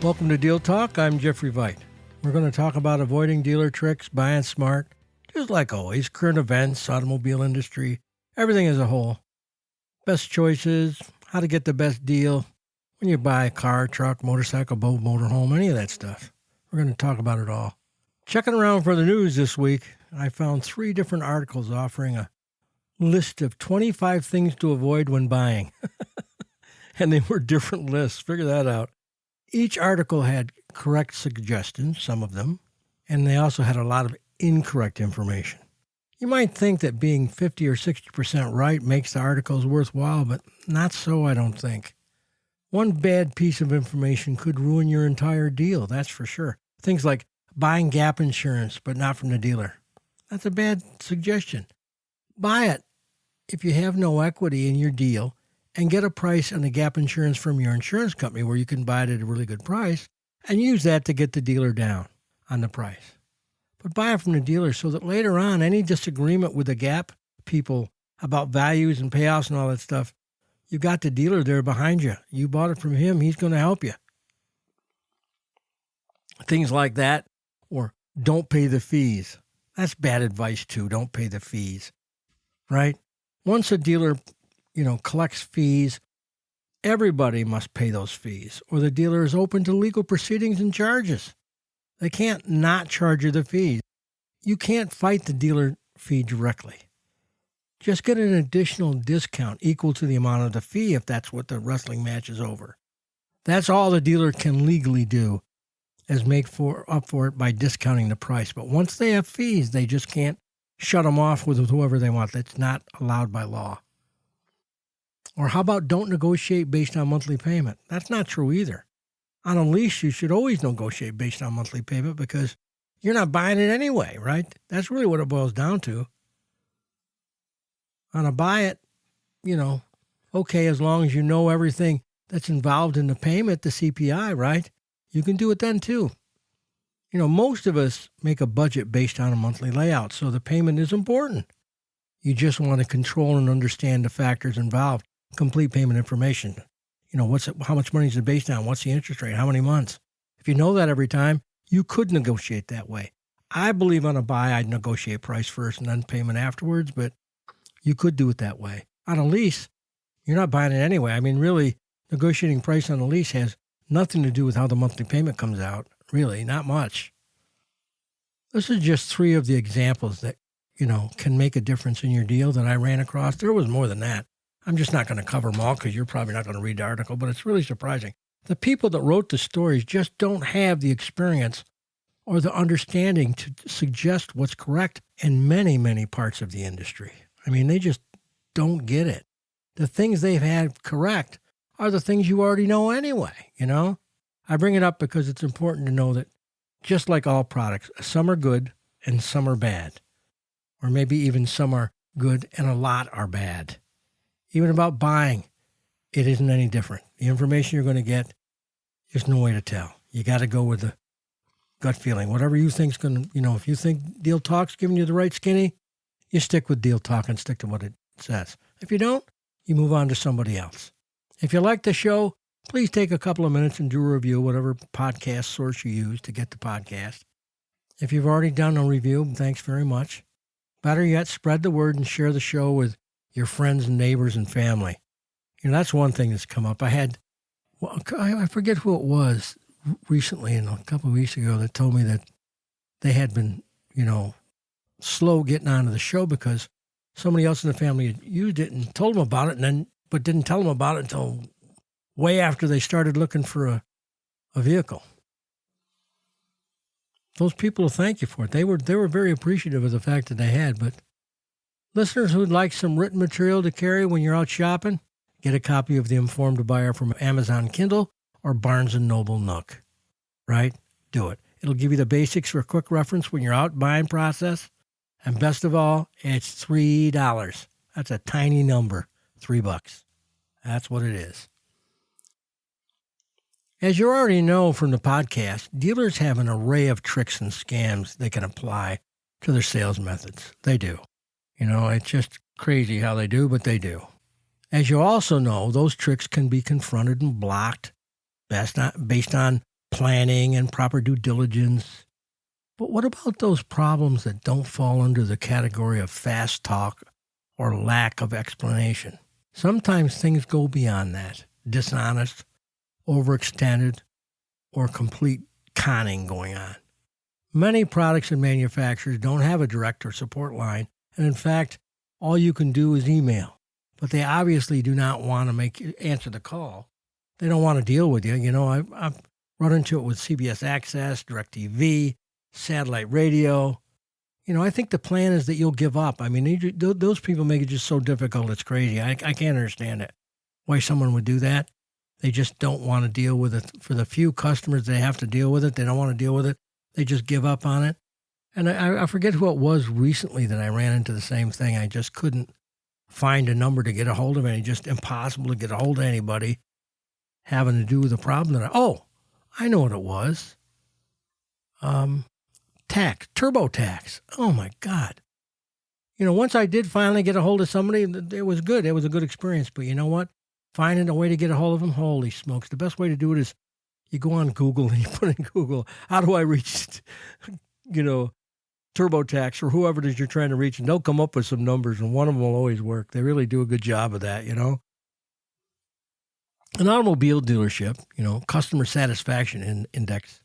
Welcome to Deal Talk. I'm Jeffrey Veit. We're going to talk about avoiding dealer tricks, buying smart, just like always, current events, automobile industry, everything as a whole. Best choices, how to get the best deal when you buy a car, truck, motorcycle, boat, motorhome, any of that stuff. We're going to talk about it all. Checking around for the news this week, I found 3 different articles offering a list of 25 things to avoid when buying. And they were different lists. Figure that out. Each article had correct suggestions, some of them, and they also had a lot of incorrect information. You might think that being 50 or 60% right makes the articles worthwhile, but not so, I don't think. One bad piece of information could ruin your entire deal, that's for sure. Things like buying gap insurance, but not from the dealer. That's a bad suggestion. Buy it if you have no equity in your deal and get a price on the gap insurance from your insurance company where you can buy it at a really good price and use that to get the dealer down on the price. But buy it from the dealer so that later on, any disagreement with the gap people about values and payouts and all that stuff, you got the dealer there behind you. You bought it from him. He's going to help you. Things like that, or don't pay the fees. That's bad advice too. Don't pay the fees, right? Once a dealer, collects fees, everybody must pay those fees, or the dealer is open to legal proceedings and charges. They can't not charge you the fees. You can't fight the dealer fee directly. Just get an additional discount equal to the amount of the fee if that's what the wrestling match is over. That's all the dealer can legally do, is make up for it by discounting the price. But once they have fees, they just can't shut them off with whoever they want. That's not allowed by law. Or how about don't negotiate based on monthly payment? That's not true either. On a lease, you should always negotiate based on monthly payment because you're not buying it anyway, right? That's really what it boils down to. On a buy it, okay, as long as you know everything that's involved in the payment, the CPI, right? You can do it then too. Most of us make a budget based on a monthly layout, so the payment is important. You just want to control and understand the factors involved. Complete payment information. How much money is it based on? What's the interest rate? How many months? If you know that every time, you could negotiate that way. I believe on a buy, I'd negotiate price first and then payment afterwards, but you could do it that way. On a lease, you're not buying it anyway. I mean, really, negotiating price on a lease has nothing to do with how the monthly payment comes out. Really, not much. This is just 3 of the examples that, can make a difference in your deal that I ran across. There was more than that. I'm just not going to cover them all because you're probably not going to read the article, but it's really surprising. The people that wrote the stories just don't have the experience or the understanding to suggest what's correct in many, many parts of the industry. I mean, they just don't get it. The things they've had correct are the things you already know anyway, I bring it up because it's important to know that just like all products, some are good and some are bad. Or maybe even some are good and a lot are bad. Even about buying, it isn't any different. The information you're going to get, there's no way to tell. You got to go with the gut feeling. Whatever you think's going to, if you think Deal Talk's giving you the right skinny, you stick with Deal Talk and stick to what it says. If you don't, you move on to somebody else. If you like the show, please take a couple of minutes and do a review, whatever podcast source you use to get the podcast. If you've already done a review, thanks very much. Better yet, spread the word and share the show with your friends and neighbors and family. That's one thing that's come up. I forget who it was recently, a couple of weeks ago, that told me that they had been, slow getting onto the show because somebody else in the family had used it and told them about it, but didn't tell them about it until way after they started looking for a vehicle. Those people will thank you for it. They were very appreciative of the fact that they had, but listeners who'd like some written material to carry when you're out shopping, get a copy of The Informed Buyer from Amazon Kindle or Barnes & Noble Nook, right? Do it. It'll give you the basics for a quick reference when you're out buying process. And best of all, it's $3. That's a tiny number, $3. That's what it is. As you already know from the podcast, dealers have an array of tricks and scams they can apply to their sales methods. They do. It's just crazy how they do, but they do. As you also know, those tricks can be confronted and blocked based on planning and proper due diligence. But what about those problems that don't fall under the category of fast talk or lack of explanation? Sometimes things go beyond that. Dishonest, overextended, or complete conning going on. Many products and manufacturers don't have a direct or support line, and in fact, all you can do is email. But they obviously do not want to answer the call. They don't want to deal with you. You know, I've run into it with CBS Access, DirecTV, satellite radio. You know, I think the plan is that you'll give up. I mean, those people make it just so difficult. It's crazy. I can't understand it. Why someone would do that. They just don't want to deal with it. For the few customers they have to deal with it, they don't want to deal with it. They just give up on it. And I forget who it was recently that I ran into the same thing. I just couldn't find a number to get a hold of it. It's just impossible to get a hold of anybody having to do with the problem I know what it was. TurboTax. Oh my God. You know, once I did finally get a hold of somebody, it was good. It was a good experience. But you know what? Finding a way to get a hold of them, holy smokes. The best way to do it is you go on Google and you put in Google, how do I reach, TurboTax or whoever it is you're trying to reach, and they'll come up with some numbers, and one of them will always work. They really do a good job of that, you know. An automobile dealership, customer satisfaction index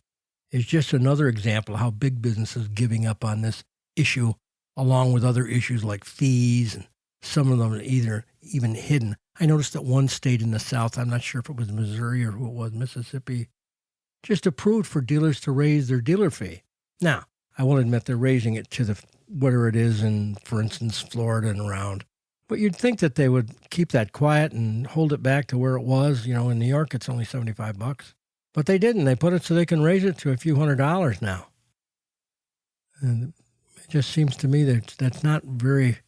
is just another example of how big business is giving up on this issue, along with other issues like fees, and some of them are even hidden. I noticed that one state in the South, I'm not sure if it was Missouri or who it was, Mississippi, just approved for dealers to raise their dealer fee. Now, I will admit they're raising it to whatever it is in, for instance, Florida and around. But you'd think that they would keep that quiet and hold it back to where it was. You know, in New York, it's only $75. But they didn't. They put it so they can raise it to a few $100s now. And it just seems to me that that's not very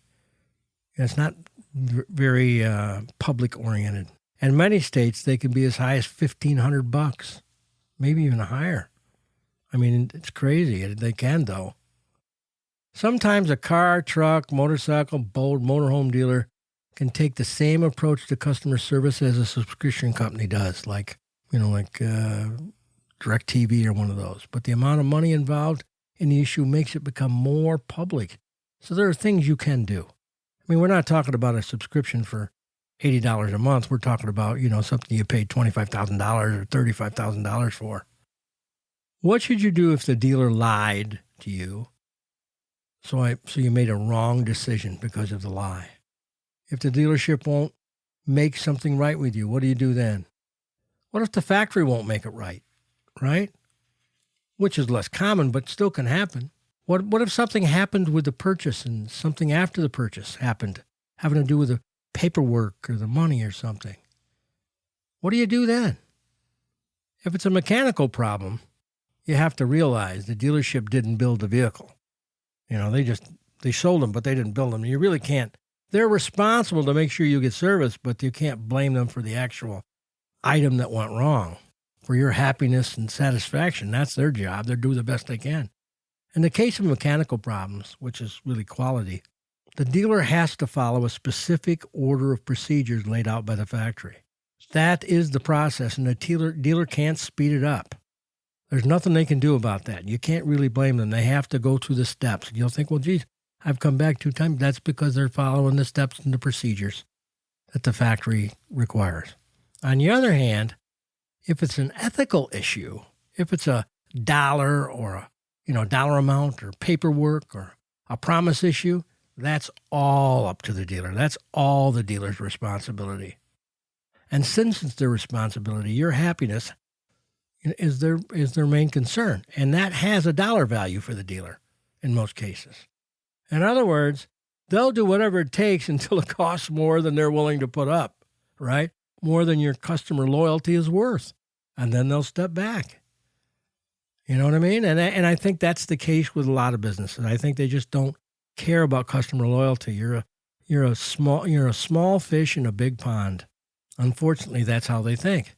public oriented. And many states, they can be as high as $1,500, maybe even higher. I mean, it's crazy. They can, though. Sometimes a car, truck, motorcycle, boat, motorhome dealer can take the same approach to customer service as a subscription company does, like DirecTV or one of those. But the amount of money involved in the issue makes it become more public. So there are things you can do. I mean, we're not talking about a subscription for $80 a month. We're talking about, something you paid $25,000 or $35,000 for. What should you do if the dealer lied to you? So you made a wrong decision because of the lie. If the dealership won't make something right with you, what do you do then? What if the factory won't make it right? Which is less common, but still can happen. What if something happened with the purchase and something after the purchase happened, having to do with the paperwork or the money or something? What do you do then? If it's a mechanical problem, you have to realize the dealership didn't build the vehicle. They sold them, but they didn't build them. You really can't. They're responsible to make sure you get service, but you can't blame them for the actual item that went wrong. For your happiness and satisfaction, that's their job. They're doing the best they can. In the case of mechanical problems, which is really quality, the dealer has to follow a specific order of procedures laid out by the factory. That is the process, and the dealer can't speed it up. There's nothing they can do about that. You can't really blame them. They have to go through the steps. You'll think, well, geez, I've come back 2 times. That's because they're following the steps and the procedures that the factory requires. On the other hand, if it's an ethical issue, if it's a dollar or a dollar amount or paperwork or a promise issue, that's all up to the dealer. That's all the dealer's responsibility. And since it's their responsibility, your happiness is their main concern. And that has a dollar value for the dealer in most cases. In other words, they'll do whatever it takes until it costs more than they're willing to put up, right? More than your customer loyalty is worth. And then they'll step back. You know what I mean? And I think that's the case with a lot of businesses. I think they just don't care about customer loyalty. You're a small fish in a big pond. Unfortunately, that's how they think.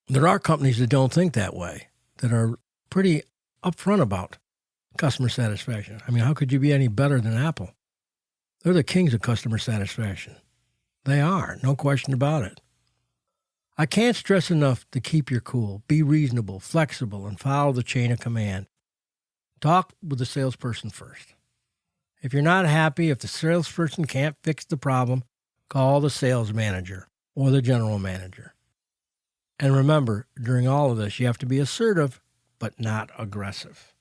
There are companies that don't think that way, that are pretty upfront about customer satisfaction. I mean, how could you be any better than Apple? They're the kings of customer satisfaction. They are, no question about it. I can't stress enough to keep your cool, be reasonable, flexible, and follow the chain of command. Talk with the salesperson first. If you're not happy, if the salesperson can't fix the problem, call the sales manager or the general manager. And remember, during all of this, you have to be assertive, but not aggressive.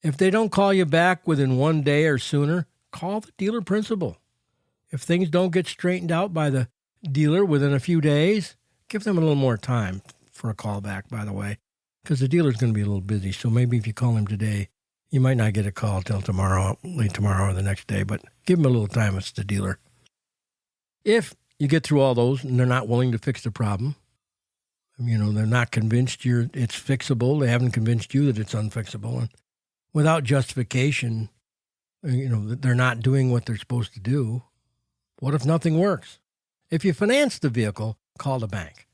If they don't call you back within 1 day or sooner, call the dealer principal. If things don't get straightened out by the dealer within a few days, give them a little more time for a call back, by the way, because the dealer's going to be a little busy. So maybe if you call him today, you might not get a call till tomorrow, late tomorrow or the next day, but give him a little time. It's the dealer. If you get through all those and they're not willing to fix the problem, they're not convinced it's fixable. They haven't convinced you that it's unfixable. And without justification, they're not doing what they're supposed to do. What if nothing works? If you finance the vehicle, call the bank.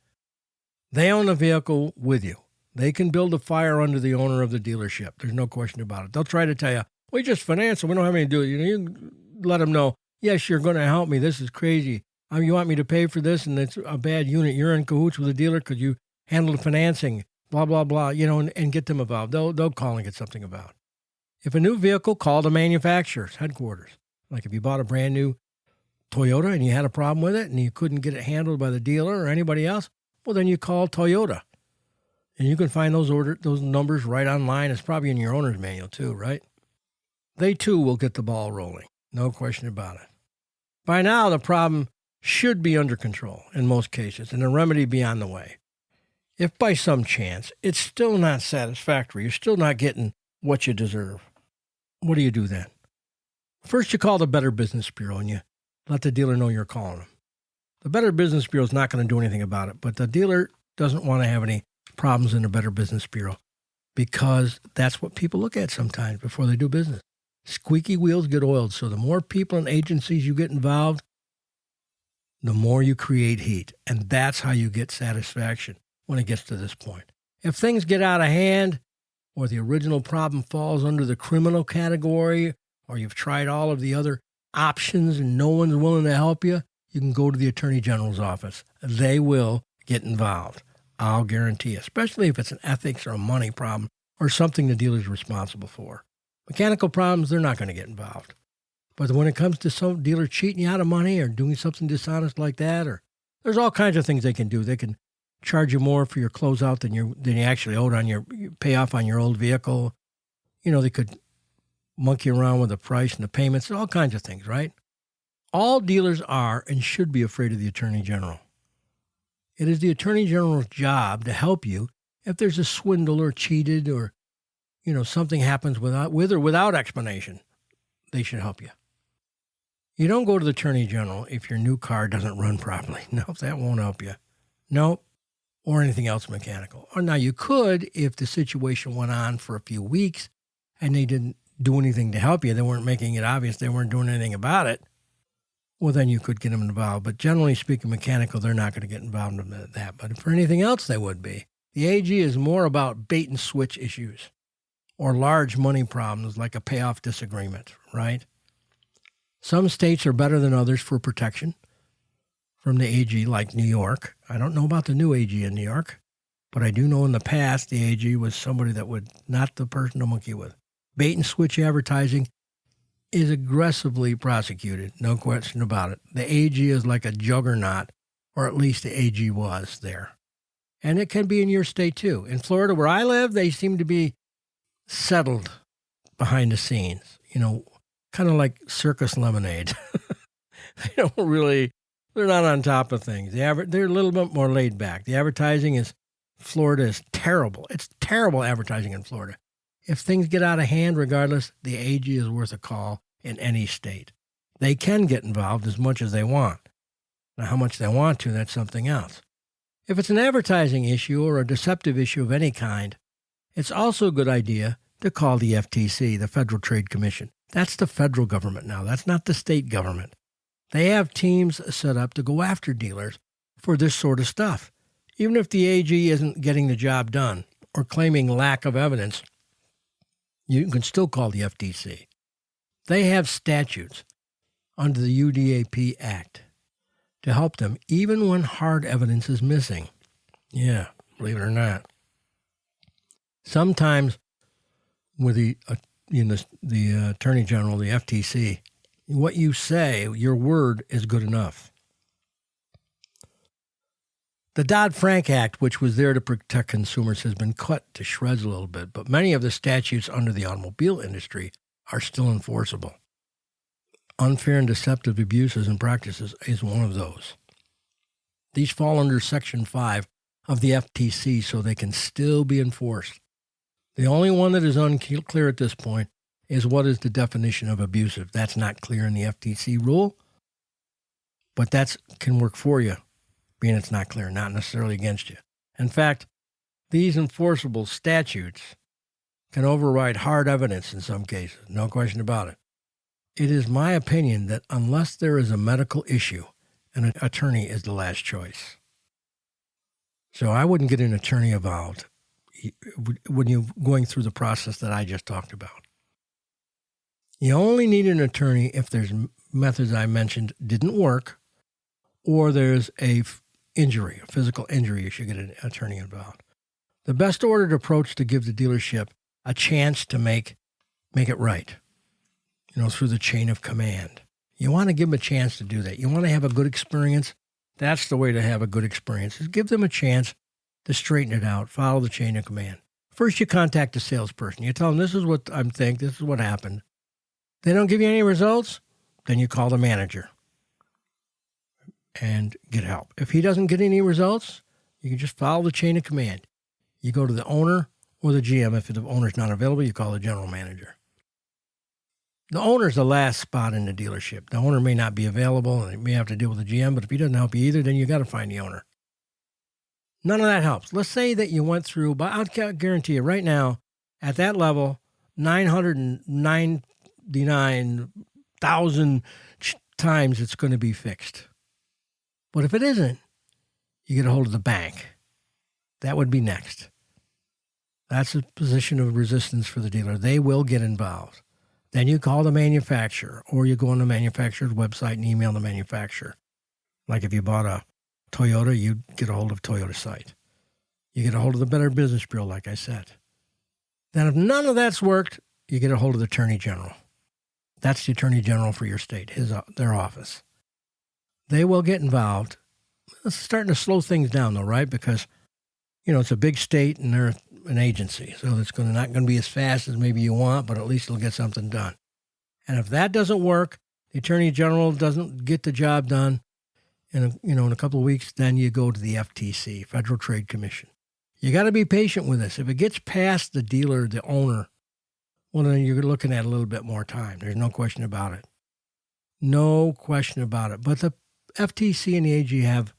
They own the vehicle with you. They can build a fire under the owner of the dealership. There's no question about it. They'll try to tell you, we just finance it. We don't have anything to do with it. You let them know, yes, you're going to help me. This is crazy. You want me to pay for this, and it's a bad unit. You're in cahoots with the dealer because you handle the financing, blah, blah, blah, and get them involved. They'll call and get something about. If a new vehicle, call the manufacturer's headquarters. Like if you bought a brand new Toyota and you had a problem with it and you couldn't get it handled by the dealer or anybody else, well, then you call Toyota. And you can find those numbers right online. It's probably in your owner's manual too, right? They too will get the ball rolling. No question about it. By now, the problem should be under control in most cases and a remedy be on the way. If by some chance it's still not satisfactory, you're still not getting what you deserve, what do you do then? First, you call the Better Business Bureau and you let the dealer know you're calling them. The Better Business Bureau is not going to do anything about it, but the dealer doesn't want to have any problems in the Better Business Bureau because that's what people look at sometimes before they do business. Squeaky wheels get oiled, so the more people and agencies you get involved, the more you create heat, and that's how you get satisfaction when it gets to this point. If things get out of hand, or the original problem falls under the criminal category, or you've tried all of the other options and no one's willing to help you, you can go to the Attorney General's office. They will get involved. I'll guarantee you, especially if it's an ethics or a money problem or something the dealer's responsible for. Mechanical problems, they're not going to get involved. But when it comes to some dealer cheating you out of money or doing something dishonest like that, or there's all kinds of things they can do. They can charge you more for your closeout than you actually owed on your payoff on your old vehicle. They could monkey around with the price and the payments, all kinds of things, right? All dealers are and should be afraid of the Attorney General. It is the Attorney General's job to help you if there's a swindle or cheated or, something happens with or without explanation. They should help you. You don't go to the Attorney General if your new car doesn't run properly. No, that won't help you. No, or anything else mechanical. Or now you could if the situation went on for a few weeks and they didn't do anything to help you. They weren't making it obvious. They weren't doing anything about it. Well, then you could get them involved. But generally speaking, mechanical, they're not going to get involved in that. But for anything else, they would be. The AG is more about bait and switch issues or large money problems like a payoff disagreement, right? Some states are better than others for protection from the AG, like New York. I don't know about the new AG in New York, but I do know in the past the AG was somebody that would not the person to monkey with. Bait and switch advertising is aggressively prosecuted, no question about it. The AG is like a juggernaut, or at least the AG was there. And it can be in your state too. In Florida, where I live, they seem to be settled behind the scenes, kind of like circus lemonade. They're not on top of things. They're a little bit more laid back. The advertising Florida is terrible. It's terrible advertising in Florida. If things get out of hand, regardless, the AG is worth a call in any state. They can get involved as much as they want. Now, how much they want to, that's something else. If it's an advertising issue or a deceptive issue of any kind, it's also a good idea to call the FTC, the Federal Trade Commission. That's the federal government now. That's not the state government. They have teams set up to go after dealers for this sort of stuff. Even if the AG isn't getting the job done or claiming lack of evidence, you can still call the FTC. They have statutes under the UDAP Act to help them even when hard evidence is missing. Yeah, believe it or not. Sometimes with the Attorney General, the FTC, what you say, your word is good enough. The Dodd-Frank Act, which was there to protect consumers, has been cut to shreds a little bit, but many of the statutes under the automobile industry are still enforceable. Unfair and deceptive abuses and practices is one of those. These fall under Section 5 of the FTC, so they can still be enforced. The only one that is unclear at this point is what is the definition of abusive. That's not clear in the FTC rule, but that can work for you, being it's not clear, not necessarily against you. In fact, these enforceable statutes can override hard evidence in some cases, no question about it. It is my opinion that unless there is a medical issue, an attorney is the last choice. So I wouldn't get an attorney involved when you're going through the process that I just talked about. You only need an attorney if there's methods I mentioned didn't work, or there's a physical injury, you should get an attorney involved. The best ordered approach to give the dealership a chance to make it right, through the chain of command. You want to give them a chance to do that. You want to have a good experience. That's the way to have a good experience, is give them a chance to straighten it out, follow the chain of command. First, you contact the salesperson. You tell them, this is what I'm thinking, this is what happened. They don't give you any results, then you call the manager and get help. If he doesn't get any results, you can just follow the chain of command. You go to the owner or the GM. If the owner's not available, you call the general manager. The owner's the last spot in the dealership. The owner may not be available, and you may have to deal with the GM, but if he doesn't help you either, then you got to find the owner. None of that helps. Let's say that you went through, but I'll guarantee you right now, at that level, 999,000 times it's going to be fixed. But if it isn't, you get a hold of the bank. That would be next. That's a position of resistance for the dealer. They will get involved. Then you call the manufacturer, or you go on the manufacturer's website and email the manufacturer. Like if you bought a Toyota, you get a hold of Toyota site. You get a hold of the Better Business Bureau, like I said. Then if none of that's worked, you get a hold of the Attorney General. That's the Attorney General for your state, their office. They will get involved. It's starting to slow things down, though, right? Because, it's a big state and they're an agency, so it's not going to be as fast as maybe you want, but at least it'll get something done. And if that doesn't work, the Attorney General doesn't get the job done in a couple of weeks, then you go to the FTC, Federal Trade Commission. You got to be patient with this. If it gets past the dealer, the owner, well, then you're looking at a little bit more time. There's no question about it. No question about it. But the FTC and the AG have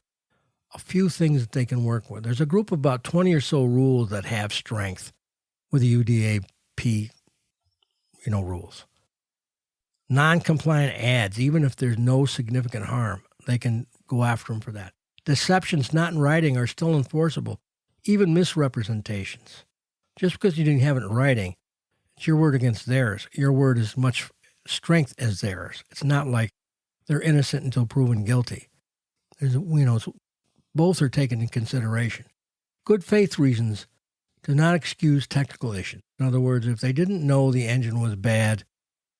a few things that they can work with. There's a group of about 20 or so rules that have strength with the UDAP, rules. Non-compliant ads, even if there's no significant harm, they can go after them for that. Deceptions not in writing are still enforceable, even misrepresentations. Just because you didn't have it in writing, it's your word against theirs. Your word is much strength as theirs. It's not like they're innocent until proven guilty. There's, both are taken into consideration. Good faith reasons do not excuse technical issues. In other words, if they didn't know the engine was bad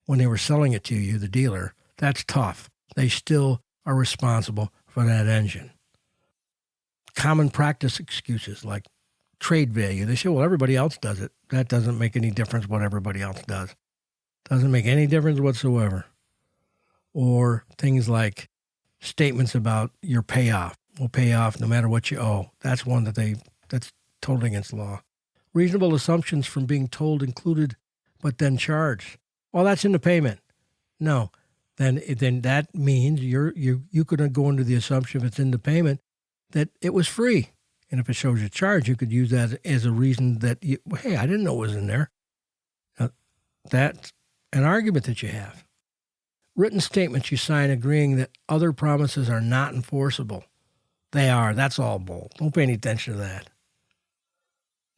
when they were selling it to you, the dealer, that's tough. They still are responsible for that engine. Common practice excuses like trade value. They say, well, everybody else does it. That doesn't make any difference what everybody else does. Doesn't make any difference whatsoever. Or things like statements about your payoff. Will pay off no matter what you owe. That's one that's totally against the law. Reasonable assumptions from being told included, but then charged. Well, that's in the payment. No, then that means you could go into the assumption if it's in the payment that it was free. And if it shows you charge, you could use that as a reason that, hey, I didn't know it was in there. That's an argument that you have. Written statements you sign agreeing that other promises are not enforceable. They are. That's all bull. Don't pay any attention to that.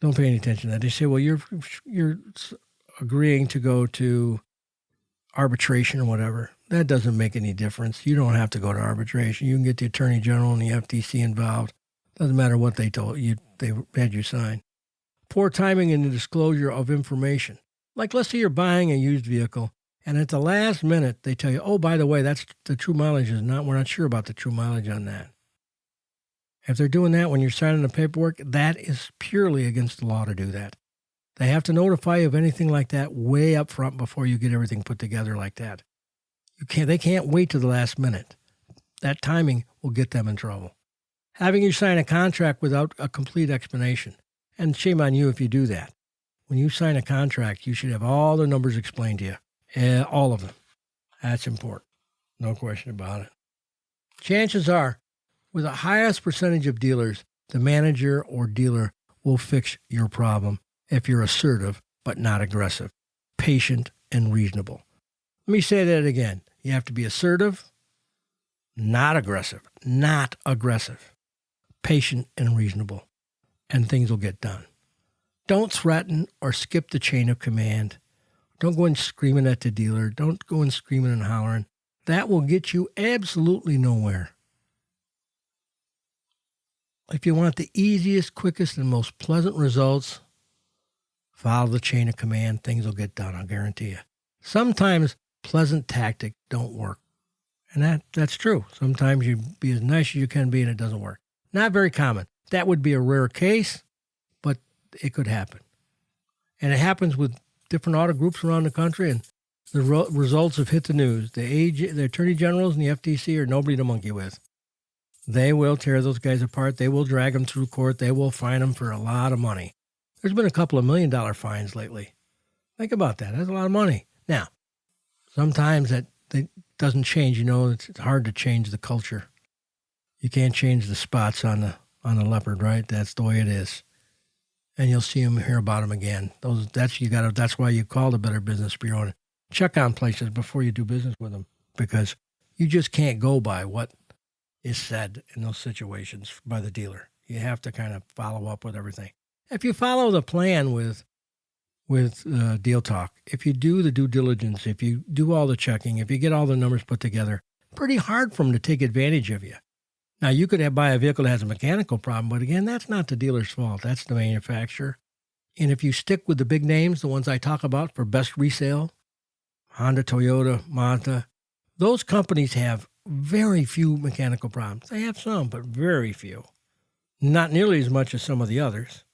Don't pay any attention to that. They say, well, you're agreeing to go to arbitration or whatever. That doesn't make any difference. You don't have to go to arbitration. You can get the Attorney General and the FTC involved. Doesn't matter what they told you, they had you sign. Poor timing in the disclosure of information. Like, let's say you're buying a used vehicle, and at the last minute, they tell you, oh, by the way, that's the true mileage is not, we're not sure about the true mileage on that. If they're doing that when you're signing the paperwork, that is purely against the law to do that. They have to notify you of anything like that way up front before you get everything put together like that. They can't wait to the last minute. That timing will get them in trouble. Having you sign a contract without a complete explanation. And shame on you if you do that. When you sign a contract, you should have all the numbers explained to you. All of them. That's important. No question about it. Chances are, with the highest percentage of dealers, the manager or dealer will fix your problem if you're assertive but not aggressive, patient and reasonable. Let me say that again. You have to be assertive, not aggressive, patient and reasonable, and things will get done. Don't threaten or skip the chain of command. Don't go in screaming at the dealer. Don't go in screaming and hollering. That will get you absolutely nowhere. If you want the easiest, quickest, and most pleasant results, follow the chain of command. Things will get done, I'll guarantee you. Sometimes pleasant tactics don't work. And that's true. Sometimes you be as nice as you can be and it doesn't work. Not very common. That would be a rare case, but it could happen. And it happens with different auto groups around the country, and the results have hit the news. The attorney generals and the FTC are nobody to monkey with. They will tear those guys apart. They will drag them through court. They will fine them for a lot of money. There's been a couple of $1 million fines lately. Think about that. That's a lot of money. Now, sometimes that doesn't change. You know, it's hard to change the culture. You can't change the spots on the leopard, right? That's the way it is. And you'll see them, hear about them again. That's why you call the Better Business Bureau and check on places before you do business with them, because you just can't go by what is said in those situations by the dealer. You have to kind of follow up with everything. If you follow the plan with Deal Talk, if you do the due diligence, if you do all the checking, if you get all the numbers put together, pretty hard for them to take advantage of you. Now, you could buy a vehicle that has a mechanical problem, but again, that's not the dealer's fault. That's the manufacturer. And if you stick with the big names, the ones I talk about for best resale, Honda, Toyota, Mazda, those companies have very few mechanical problems. They have some, but very few. Not nearly as much as some of the others.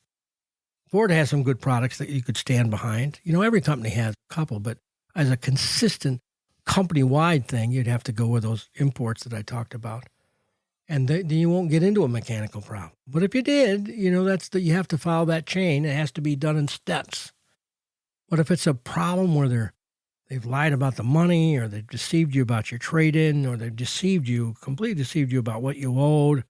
Ford has some good products that you could stand behind. You know, every company has a couple, but as a consistent company-wide thing, you'd have to go with those imports that I talked about. And then you won't get into a mechanical problem. But if you did, you know, you have to follow that chain. It has to be done in steps. But if it's a problem where they've lied about the money, or they've deceived you about your trade-in, or they've completely deceived you about what you owed,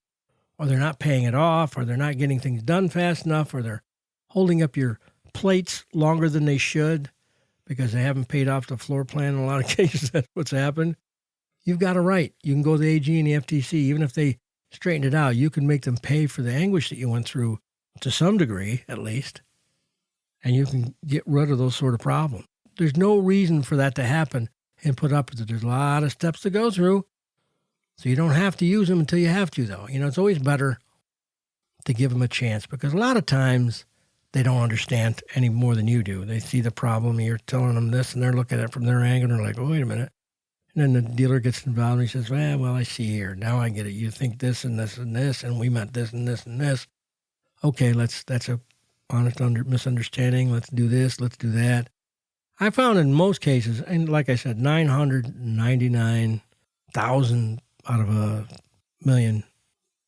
or they're not paying it off, or they're not getting things done fast enough, or they're holding up your plates longer than they should because they haven't paid off the floor plan in a lot of cases, that's what's happened. You've got a right. You can go to the AG and the FTC. Even if they straighten it out, you can make them pay for the anguish that you went through to some degree, at least, and you can get rid of those sort of problems. There's no reason for that to happen and put up with it. There's a lot of steps to go through, so you don't have to use them until you have to, though. You know, it's always better to give them a chance, because a lot of times they don't understand any more than you do. They see the problem, you're telling them this, and they're looking at it from their angle, and they're like, oh, wait a minminute. And then the dealer gets involved, and he says, well, I see here. Now I get it. You think this and this and this, and we meant this and this and this. Okay, that's a honest misunderstanding. Let's do this. Let's do that. I found in most cases, and like I said, 999,000 out of a million,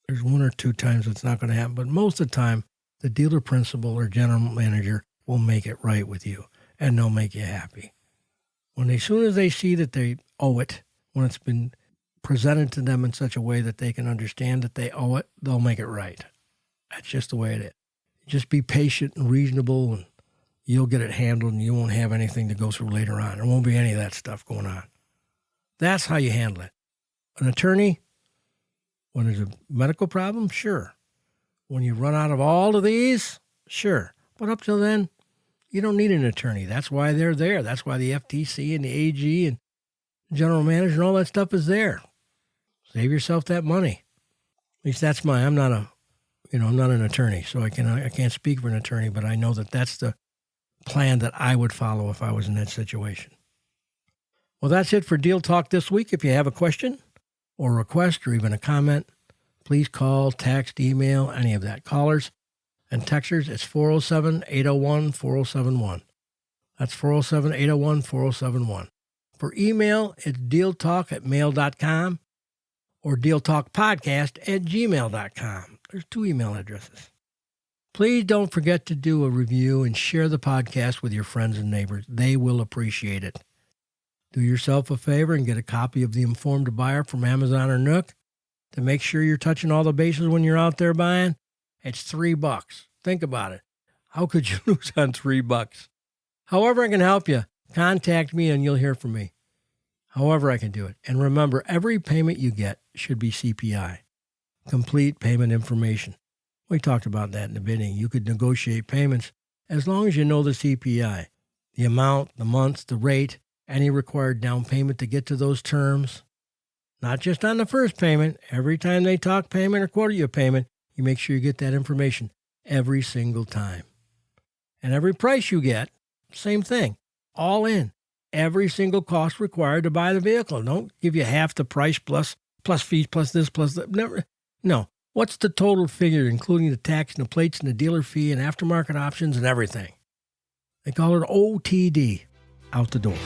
there's one or two times it's not going to happen. But most of the time, the dealer principal or general manager will make it right with you, and they'll make you happy. As soon as they see that they owe it, when it's been presented to them in such a way that they can understand that they owe it, they'll make it right. That's just the way it is. Just be patient and reasonable, and you'll get it handled, and you won't have anything to go through later on. There won't be any of that stuff going on. That's how you handle it. An attorney, when there's a medical problem, sure. When you run out of all of these, sure. But up till then, You don't need an attorney. That's why they're there. That's why the FTC and the AG and general manager and all that stuff is there. Save yourself that money. At least that's I'm not an attorney, so I can't speak for an attorney, but I know that that's the plan that I would follow if I was in that situation. Well, that's it for Deal Talk this week. If you have a question or request or even a comment, please call, text, email, any of that. Callers and texters, it's 407-801-4071. That's 407-801-4071. For email, it's dealtalk@mail.com or dealtalkpodcast@gmail.com. There's 2 email addresses. Please don't forget to do a review and share the podcast with your friends and neighbors. They will appreciate it. Do yourself a favor and get a copy of The Informed Buyer from Amazon or Nook to make sure you're touching all the bases when you're out there buying. It's $3. Think about it. How could you lose on $3? However I can help you, contact me and you'll hear from me. However I can do it. And remember, every payment you get should be CPI, complete payment information. We talked about that in the beginning. You could negotiate payments as long as you know the CPI, the amount, the months, the rate, any required down payment to get to those terms. Not just on the first payment. Every time they talk payment or quote you a payment, you make sure you get that information every single time. And every price you get, same thing, all in. Every single cost required to buy the vehicle. Don't give you half the price plus fees, plus this, plus that. Never. No. What's the total figure, including the tax and the plates and the dealer fee and aftermarket options and everything? They call it OTD, out the door.